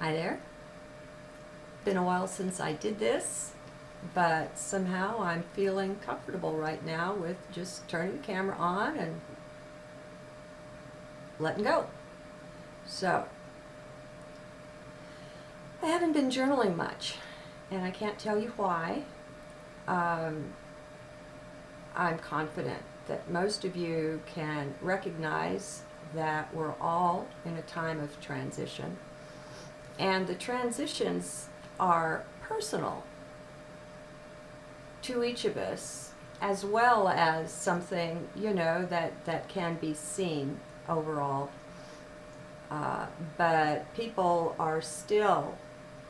Hi there. Been a while since I did this, but somehow I'm feeling comfortable right now with just turning the camera on and letting go. So, I haven't been journaling much, and I can't tell you why. I'm confident that most of you can recognize that we're all in a time of transition. And the transitions are personal to each of us, as well as something, that can be seen overall. But people are still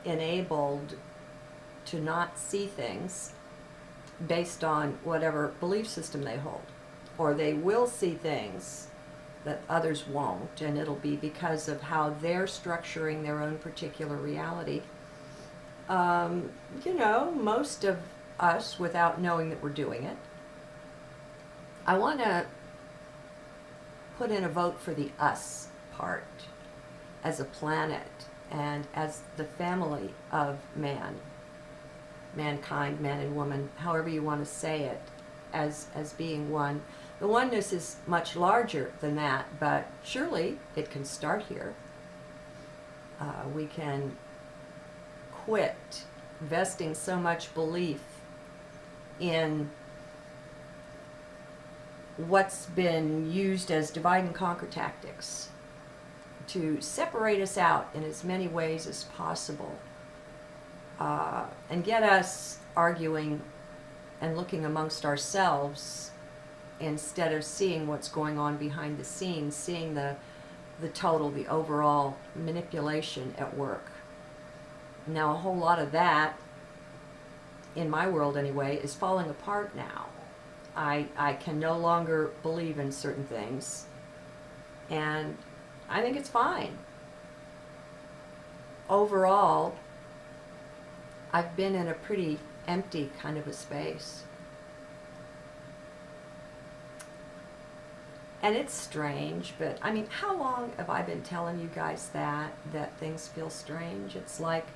enabled to not see things based on whatever belief system they hold. Or they will see things that others won't, and it'll be because of how they're structuring their own particular reality. Most of us, without knowing that we're doing it. I want to put in a vote for the us part as a planet and as the family of mankind, man and woman, however you want to say it, as being one. The oneness is much larger than that, but surely it can start here. We can quit vesting so much belief in what's been used as divide and conquer tactics to separate us out in as many ways as possible, and get us arguing and looking amongst ourselves instead of seeing what's going on behind the scenes, seeing the total, the overall manipulation at work. Now, a whole lot of that, in my world anyway, is falling apart now. I can no longer believe in certain things, and I think it's fine. Overall, I've been in a pretty empty kind of a space. And it's strange, but I mean, how long have I been telling you guys that things feel strange? It's like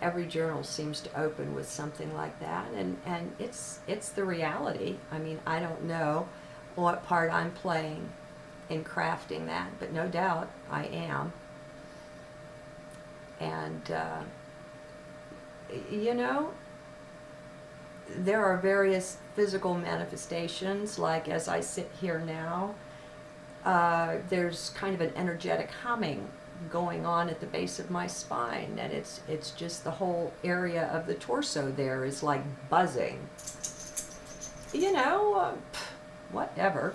every journal seems to open with something like that, and it's the reality. I mean, I don't know what part I'm playing in crafting that, but no doubt I am. And there are various physical manifestations, like as I sit here now, there's kind of an energetic humming going on at the base of my spine, and it's just the whole area of the torso there is like buzzing. Whatever.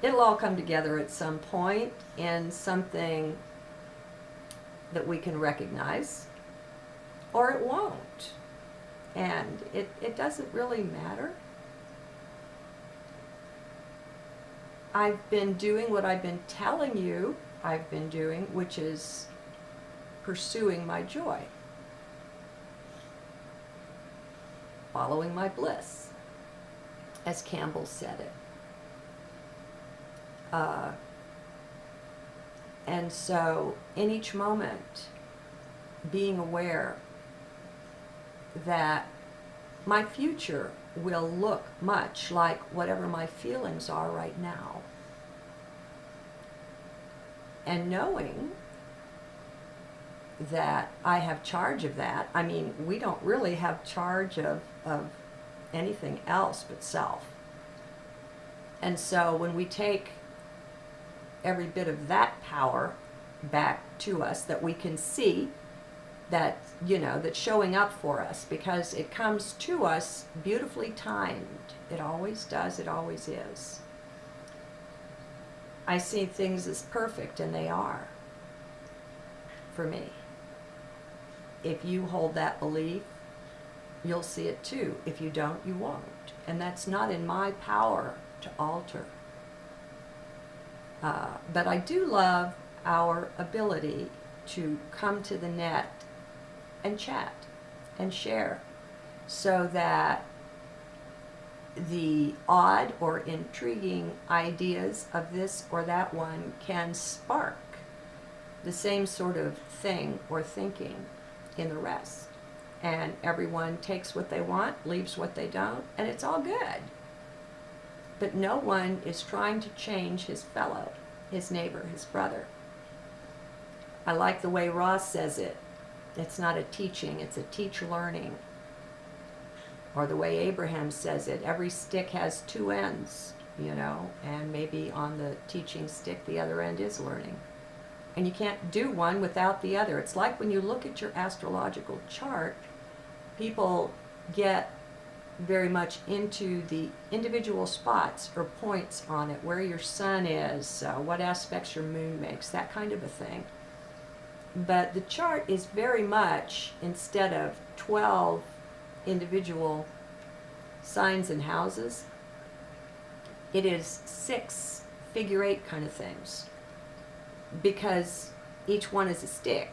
It'll all come together at some point in something that we can recognize, or it won't. And it doesn't really matter. I've been doing what I've been telling you I've been doing, which is pursuing my joy, following my bliss, as Campbell said it. And so in each moment, being aware that my future will look much like whatever my feelings are right now. And knowing that I have charge of that. I mean, we don't really have charge of anything else but self. And so when we take every bit of that power back to us, that we can see, that that's showing up for us, because it comes to us beautifully timed. It always does. It always is. I see things as perfect, and they are for me. If you hold that belief, you'll see it too. If you don't, you won't. And that's not in my power to alter. But I do love our ability to come to the net and chat and share, so that the odd or intriguing ideas of this or that one can spark the same sort of thing or thinking in the rest. And everyone takes what they want, leaves what they don't, and it's all good. But no one is trying to change his fellow, his neighbor, his brother. I like the way Ross says it. It's not a teaching, it's a teach learning. Or the way Abraham says it, every stick has two ends, you know, and maybe on the teaching stick the other end is learning. And you can't do one without the other. It's like when you look at your astrological chart, people get very much into the individual spots or points on it, where your sun is, what aspects your moon makes, that kind of a thing. But the chart is very much, instead of 12 individual signs and houses, it is 6 figure 8 kind of things, because each one is a stick.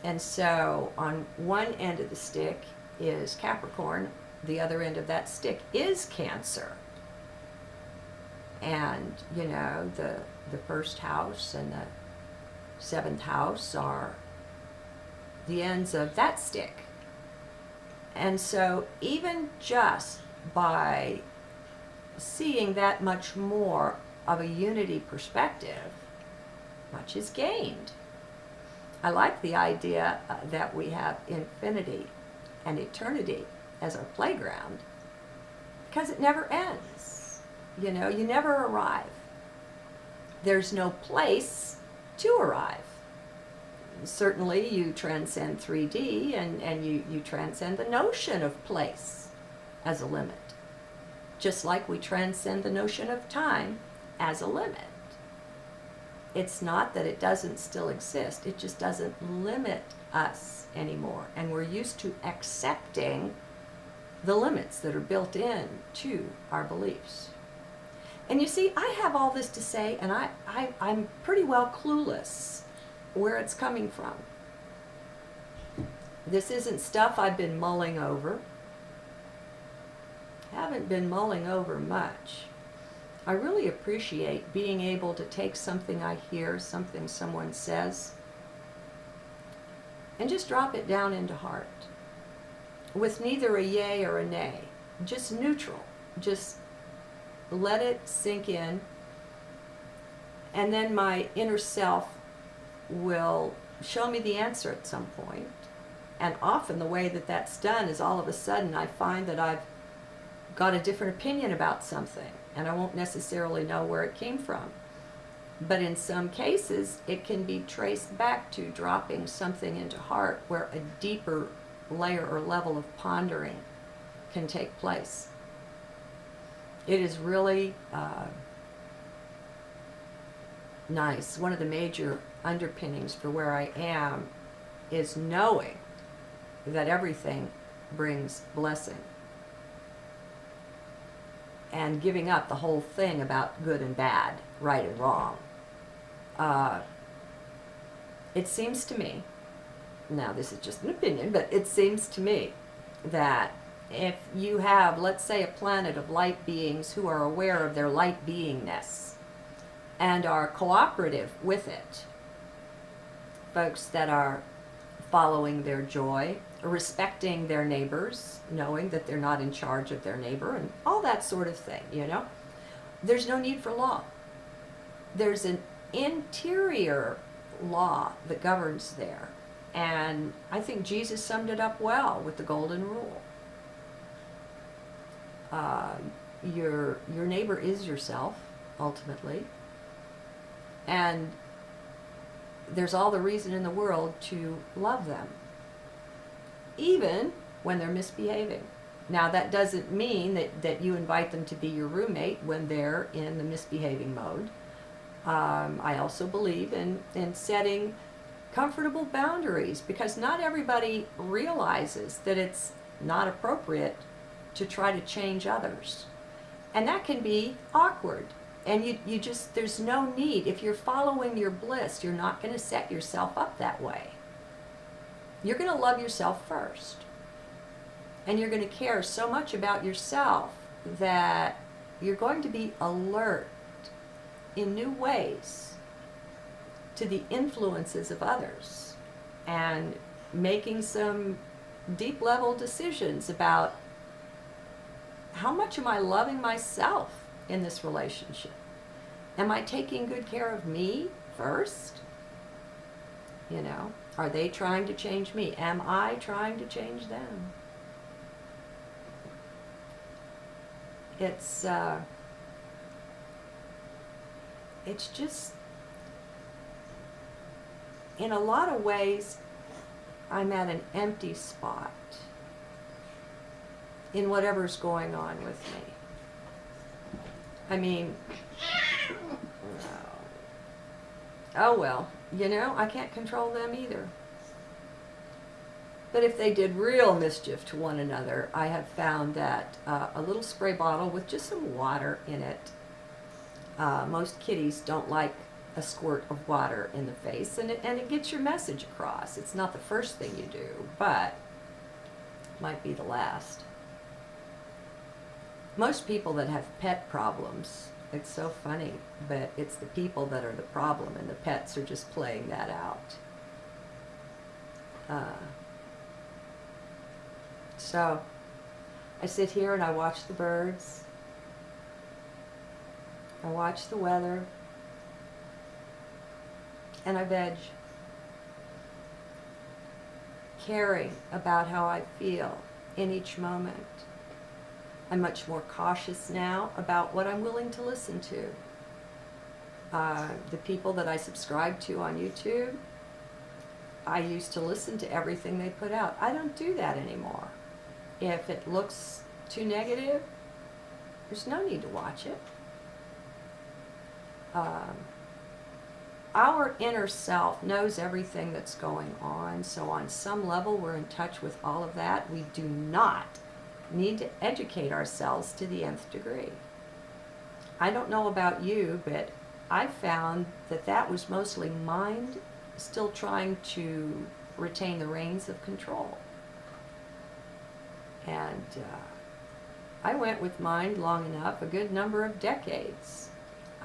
And so on one end of the stick is Capricorn, the other end of that stick is Cancer. And, you know, the first house and the 7th house are the ends of that stick. And so even just by seeing that much more of a unity perspective, much is gained. I like the idea that we have infinity and eternity as our playground, because it never ends. You know, you never arrive. There's no place to arrive. Certainly you transcend 3D and you transcend the notion of place as a limit, just like we transcend the notion of time as a limit. It's not that it doesn't still exist, it just doesn't limit us anymore, and we're used to accepting the limits that are built in to our beliefs. And you see, I have all this to say, and I'm pretty well clueless where it's coming from. This isn't stuff I've been mulling over. Haven't been mulling over much. I really appreciate being able to take something I hear, something someone says, and just drop it down into heart, with neither a yay or a nay, just neutral. Just let it sink in, and then my inner self will show me the answer at some point. And often the way that that's done is all of a sudden I find that I've got a different opinion about something, and I won't necessarily know where it came from. But in some cases, it can be traced back to dropping something into heart where a deeper layer or level of pondering can take place. It is really nice. One of the major underpinnings for where I am is knowing that everything brings blessing, and giving up the whole thing about good and bad, right and wrong. It seems to me, now this is just an opinion, but it seems to me that if you have, let's say, a planet of light beings who are aware of their light beingness and are cooperative with it, folks that are following their joy, respecting their neighbors, knowing that they're not in charge of their neighbor, and all that sort of thing, you know, there's no need for law. There's an interior law that governs there. And I think Jesus summed it up well with the golden rule. Your neighbor is yourself, ultimately. And there's all the reason in the world to love them, even when they're misbehaving. Now, that doesn't mean that you invite them to be your roommate when they're in the misbehaving mode. I also believe in setting comfortable boundaries, because not everybody realizes that it's not appropriate to try to change others. And that can be awkward. And you just, there's no need. If you're following your bliss, you're not going to set yourself up that way. You're going to love yourself first. And you're going to care so much about yourself that you're going to be alert in new ways to the influences of others and making some deep level decisions about how much am I loving myself in this relationship? Am I taking good care of me first? You know, are they trying to change me? Am I trying to change them? It's just, in a lot of ways, I'm at an empty spot in whatever's going on with me. I mean, oh well, you know, I can't control them either. But if they did real mischief to one another, I have found that a little spray bottle with just some water in it, most kitties don't like a squirt of water in the face, and it gets your message across. It's not the first thing you do, but it might be the last. Most people that have pet problems, it's so funny, but it's the people that are the problem, and the pets are just playing that out. So I sit here and I watch the birds. I watch the weather. And I veg. Caring about how I feel in each moment. I'm much more cautious now about what I'm willing to listen to. The people that I subscribe to on YouTube, I used to listen to everything they put out. I don't do that anymore. If it looks too negative, there's no need to watch it. Our inner self knows everything that's going on, so on some level we're in touch with all of that. We do not need to educate ourselves to the nth degree. I don't know about you, but I found that that was mostly mind still trying to retain the reins of control. And I went with mind long enough, a good number of decades.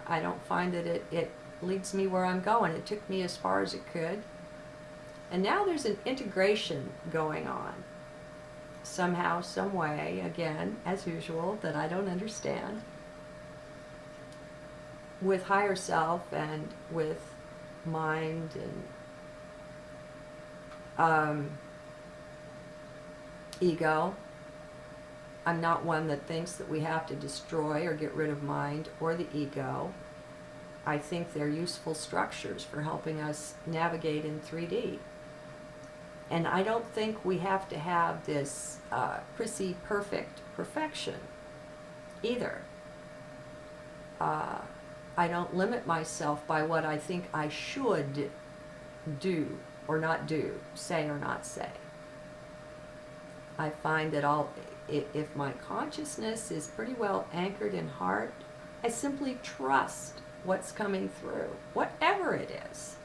I don't find that it leads me where I'm going. It took me as far as it could. And now there's an integration going on. Somehow, some way, again, as usual, that I don't understand, with higher self and with mind and ego. I'm not one that thinks that we have to destroy or get rid of mind or the ego. I think they're useful structures for helping us navigate in 3D. And I don't think we have to have this prissy perfect perfection either. I don't limit myself by what I think I should do or not do, say or not say. I find that if my consciousness is pretty well anchored in heart, I simply trust what's coming through, whatever it is.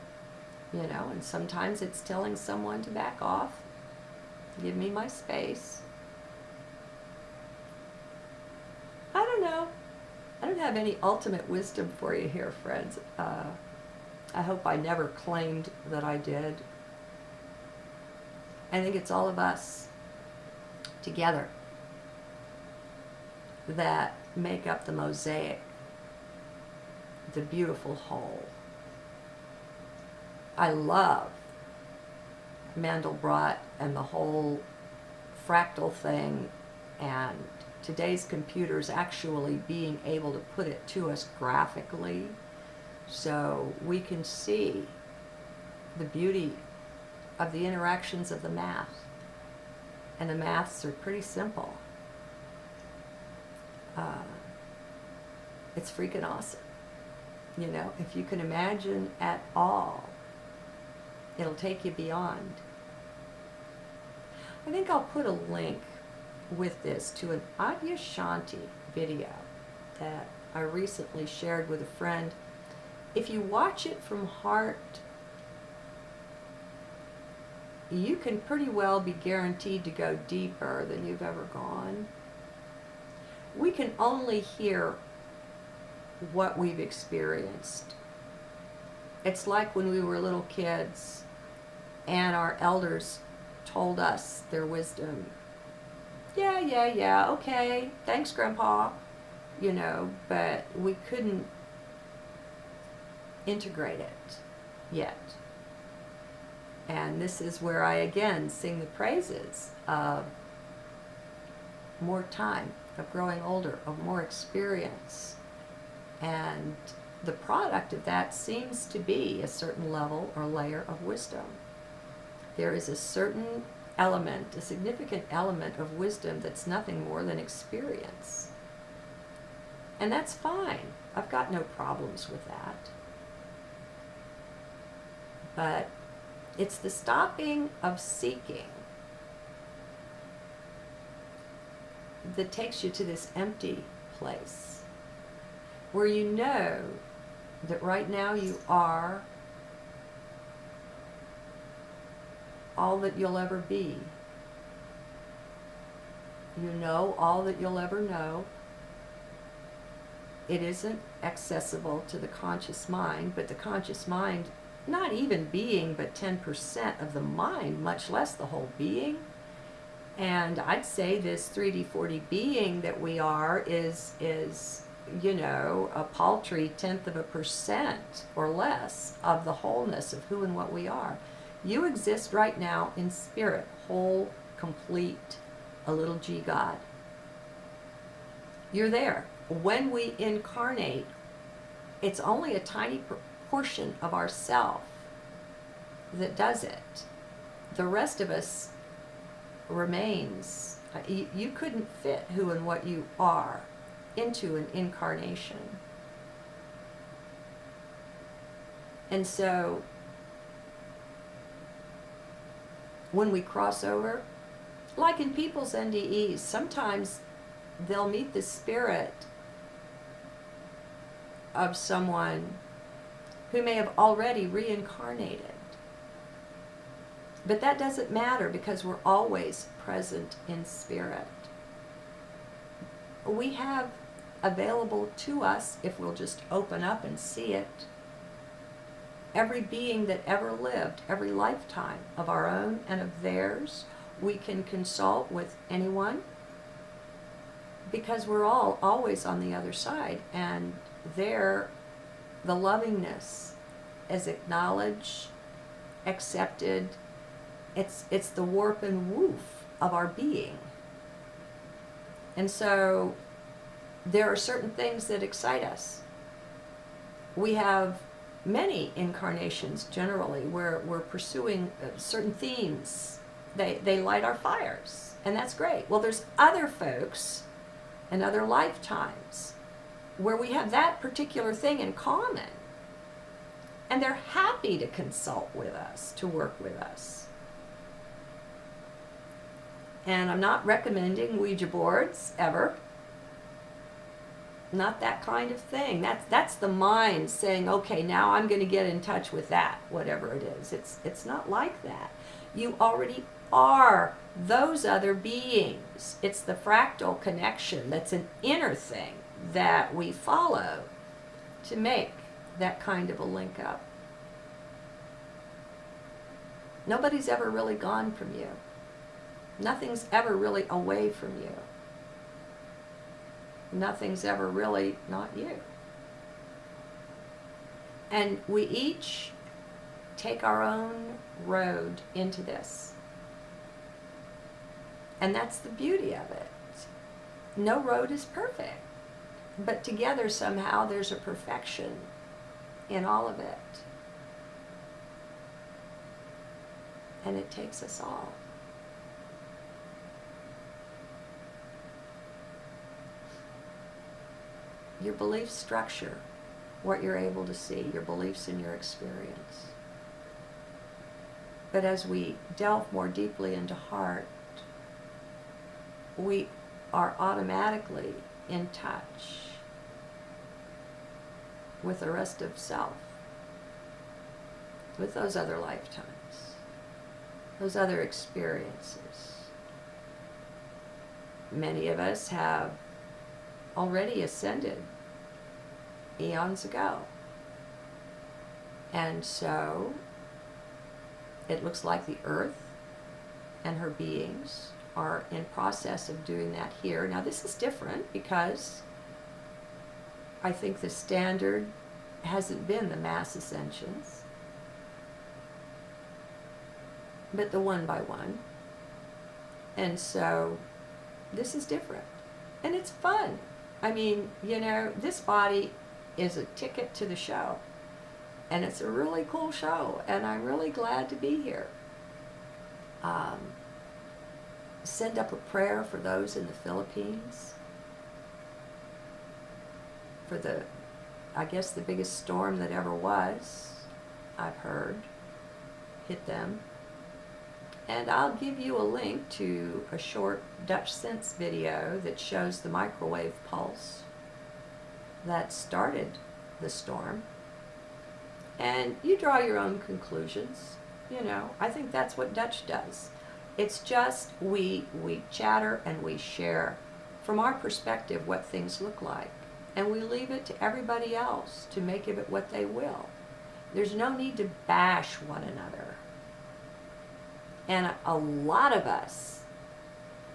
You know, and sometimes it's telling someone to back off, give me my space. I don't know. I don't have any ultimate wisdom for you here, friends. I hope I never claimed that I did. I think it's all of us together that make up the mosaic, the beautiful whole. I love Mandelbrot and the whole fractal thing, and today's computers actually being able to put it to us graphically so we can see the beauty of the interactions of the math. And the maths are pretty simple. It's freaking awesome. You know, if you can imagine at all, it'll take you beyond. I think I'll put a link with this to an Adyashanti video that I recently shared with a friend. If you watch it from heart, you can pretty well be guaranteed to go deeper than you've ever gone. We can only hear what we've experienced. It's like when we were little kids and our elders told us their wisdom. Yeah, okay, thanks, Grandpa. You know, but we couldn't integrate it yet. And this is where I again sing the praises of more time, of growing older, of more experience. And the product of that seems to be a certain level or layer of wisdom. There is a certain element, a significant element of wisdom that's nothing more than experience. And that's fine. I've got no problems with that. But it's the stopping of seeking that takes you to this empty place where you know that right now you are all that you'll ever be. You know all that you'll ever know. It isn't accessible to the conscious mind, but the conscious mind, not even being but 10% of the mind, much less the whole being. And I'd say this 3D, 4D being that we are is you know, a paltry 0.1% or less of the wholeness of who and what we are. You exist right now in spirit, whole, complete, a little G God. You're there. When we incarnate, it's only a tiny portion of ourself that does it. The rest of us remains. You couldn't fit who and what you are into an incarnation. And so when we cross over, like in people's NDEs, sometimes they'll meet the spirit of someone who may have already reincarnated. But that doesn't matter because we're always present in spirit. We have available to us, if we'll just open up and see it, every being that ever lived, every lifetime of our own and of theirs. We can consult with anyone because we're all always on the other side, and there the lovingness is acknowledged, accepted. It's the warp and woof of our being. And so there are certain things that excite us. We have many incarnations generally where we're pursuing certain themes. They light our fires, and that's great. Well, there's other folks and other lifetimes where we have that particular thing in common, and they're happy to consult with us, to work with us. And I'm not recommending Ouija boards ever. Not that kind of thing. That's the mind saying, okay, now I'm going to get in touch with that, whatever it is. It's not like that. You already are those other beings. It's the fractal connection that's an inner thing that we follow to make that kind of a link up. Nobody's ever really gone from you. Nothing's ever really away from you. Nothing's ever really not you. And we each take our own road into this. And that's the beauty of it. No road is perfect, but together somehow there's a perfection in all of it. And it takes us all. Your belief structure, what you're able to see, your beliefs and your experience. But as we delve more deeply into heart, we are automatically in touch with the rest of self, with those other lifetimes, those other experiences. Many of us have already ascended eons ago. And so it looks like the earth and her beings are in process of doing that here. Now this is different because I think the standard hasn't been the mass ascensions, but the one by one. And so this is different. And it's fun. I mean, you know, this body is a ticket to the show. And it's a really cool show. And I'm really glad to be here. Send up a prayer for those in the Philippines. For the, I guess, the biggest storm that ever was, I've heard, hit them. And I'll give you a link to a short Dutch Sense video that shows the microwave pulse that started the storm. And you draw your own conclusions. You know, I think that's what Dutch does. It's just we chatter and we share from our perspective what things look like. And we leave it to everybody else to make of it what they will. There's no need to bash one another. And a lot of us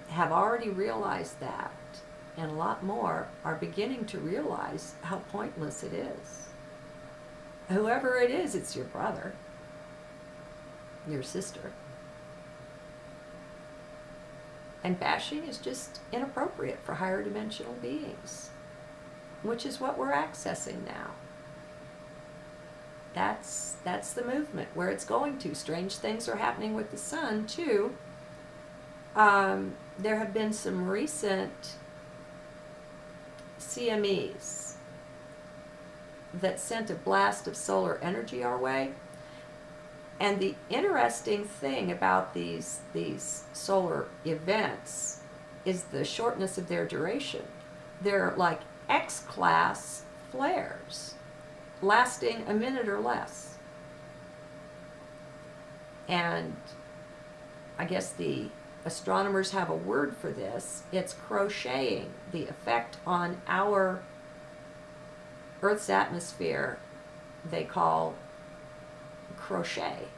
have already realized that, and a lot more are beginning to realize how pointless it is. Whoever it is, it's your brother, your sister. And bashing is just inappropriate for higher dimensional beings, which is what we're accessing now. That's the movement, where it's going to. Strange things are happening with the sun, too. There have been some recent CMEs that sent a blast of solar energy our way. And the interesting thing about these solar events is the shortness of their duration. They're like X-class flares, lasting a minute or less. And I guess the astronomers have a word for this. It's crocheting, the effect on our Earth's atmosphere they call crochet.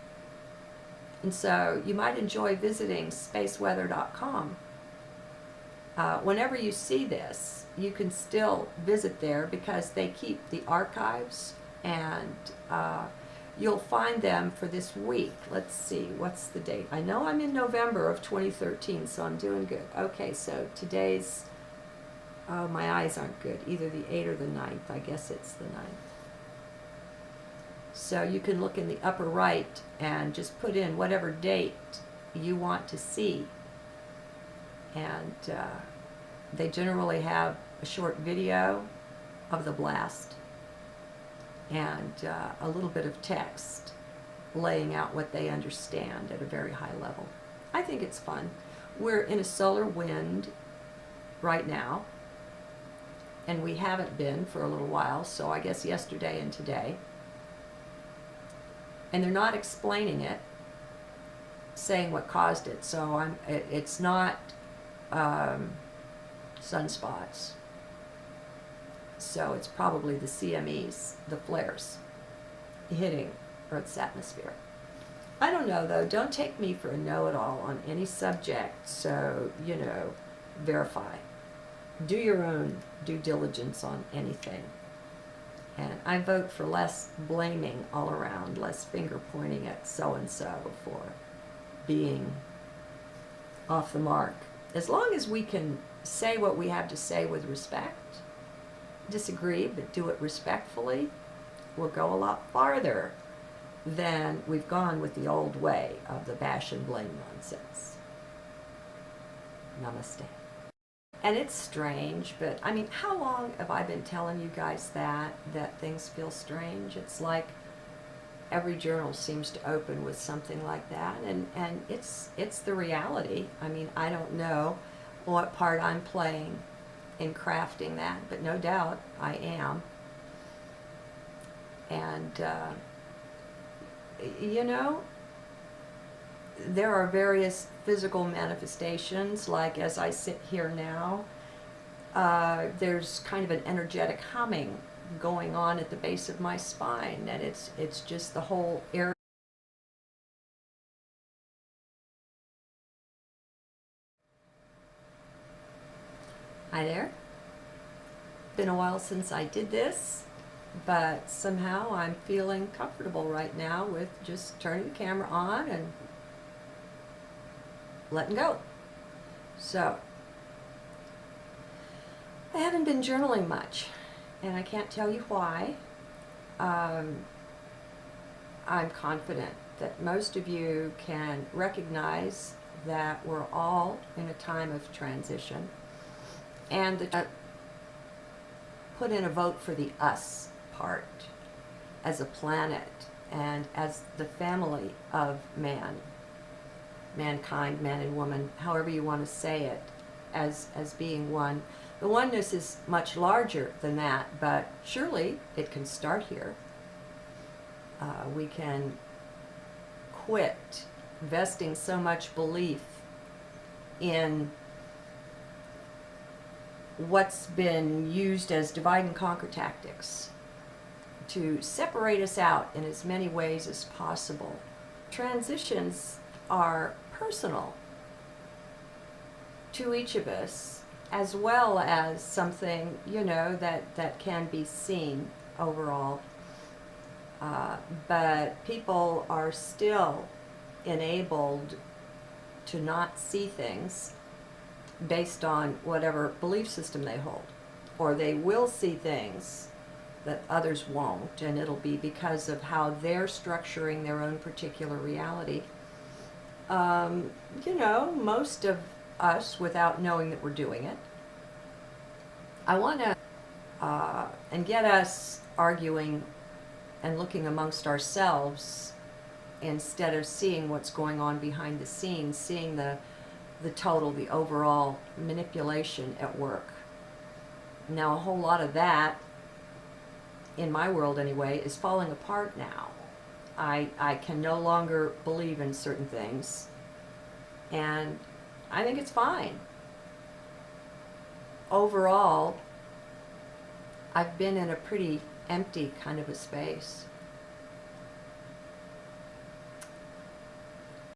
And so you might enjoy visiting spaceweather.com. Whenever you see this, you can still visit there because they keep the archives, and you'll find them for this week. Let's see, what's the date? I know I'm in November of 2013, so I'm doing good. Okay, so today's, oh, my eyes aren't good, either the 8th or the 9th. I guess it's the 9th. So you can look in the upper right and just put in whatever date you want to see. And they generally have a short video of the blast and a little bit of text laying out what they understand at a very high level. I think it's fun. We're in a solar wind right now, and we haven't been for a little while, so I guess yesterday and today. And they're not explaining it, saying what caused it. So it's not sunspots. So it's probably the CMEs, the flares, hitting Earth's atmosphere. I don't know, though. Don't take me for a know-it-all on any subject. So, you know, verify. Do your own due diligence on anything. And I vote for less blaming all around, less finger pointing at so-and-so for being off the mark. As long as we can say what we have to say with respect, disagree, but do it respectfully, we'll go a lot farther than we've gone with the old way of the bash and blame nonsense. Namaste. And it's strange, but I mean, how long have I been telling you guys that things feel strange? It's like every journal seems to open with something like that, and it's the reality. I mean, I don't know what part I'm playing in crafting that, but no doubt I am. And you know, there are various physical manifestations, like as I sit here now, there's kind of an energetic humming going on at the base of my spine, and it's just the whole area. Hi there. Been a while since I did this, but somehow I'm feeling comfortable right now with just turning the camera on and letting go. So, I haven't been journaling much, and I can't tell you why. I'm confident that most of you can recognize that we're all in a time of transition, and that put in a vote for the us part as a planet and as the family of mankind, man and woman, however you want to say it, as being one. The oneness is much larger than that, but surely it can start here. We can quit investing so much belief in what's been used as divide and conquer tactics to separate us out in as many ways as possible. Transitions are personal to each of us, as well as something, you know, that can be seen overall. But people are still enabled to not see things based on whatever belief system they hold. Or they will see things that others won't, and it'll be because of how they're structuring their own particular reality. You know, most of us, without knowing that we're doing it. I want to, and get us arguing and looking amongst ourselves instead of seeing what's going on behind the scenes, seeing the total, the overall manipulation at work. Now, a whole lot of that, in my world anyway, is falling apart now. I can no longer believe in certain things, and I think it's fine. Overall, I've been in a pretty empty kind of a space.